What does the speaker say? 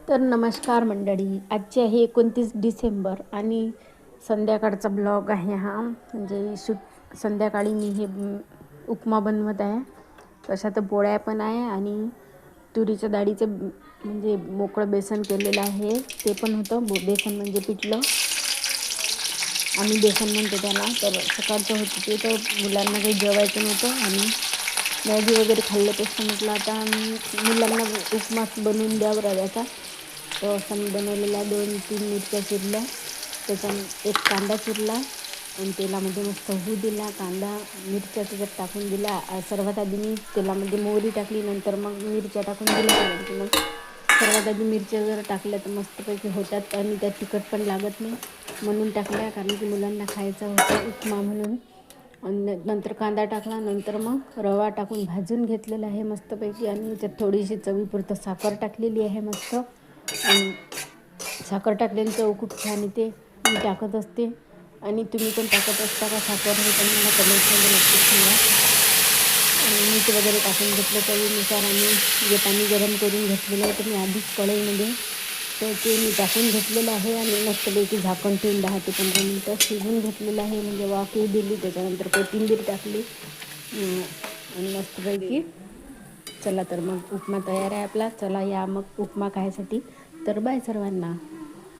तर नमस्कार मंडळी, आजचे आहे 29 डिसेंबर आणि संध्याकाळचा ब्लॉग आहे हा. म्हणजे संध्याकाळी मी हे उपमा बनवत आहे. तशात पोळ्या पण आहे आणि तुरीच्या डाळीचं म्हणजे मोकळं बेसन केलेलं आहे, ते पण होतं. बेसन म्हणजे पिठलं, आम्ही बेसन म्हणतो त्याला. तर सकाळचं होतं ते, तर मुलांना काही जेवायचं नव्हतं आणि मॅगी वगैरे खाल्ल्यापेक्षा म्हटलं आता मुलांना उपमा बनवून द्यावं रव्याचा. तर असं मी बनवलेल्या 2-3 मिरच्या चिरल्या, त्याच्यात एक कांदा चिरला आणि तेलामध्ये मस्त होऊ दिला. कांदा मिरच्या त्याच्यात टाकून दिला. सर्वात आधी मी तेलामध्ये मोहरी टाकली, नंतर मग मिरच्या टाकून दिल्या. कारण की मग सर्वात आधी मिरच्या जर टाकल्या तर मस्तपैकी होतात आणि त्यात तिखट पण लागत नाही म्हणून टाकल्या, कारण की मुलांना खायचा होता उपमा म्हणून. आणि नंतर कांदा टाकला, नंतर मग रवा टाकून भाजून घेतलेला आहे मस्तपैकी आणि त्यात थोडीशी चवीपुरतं साखर टाकलेली आहे मस्त. आणि साखर टाकल्याने चव खूप छान येते, मी टाकत असते. आणि तुम्ही पण टाकत असता का साखर, हे पण मला कमेंटमध्ये नक्कीच सांगा. आणि मीठ वगैरे टाकून घेतलं चवीनुसार आणि जे पाणी गरम करून घेतलेलं आहे तर मी आधीच कढईमध्ये, तर ते मी टाकून घेतलेलं आहे आणि मस्तपैकी झाकण ठेवून 10 ते 15 मिनटं शिजवून घेतलेलं आहे. म्हणजे वाफही दिली, त्याच्यानंतर कोथिंबीर टाकली आणि मस्तपैकी चला तर मग उपमा तयार आहे आपला. चला या मग उपमा खायसाठी. तर बाय सर्वांना.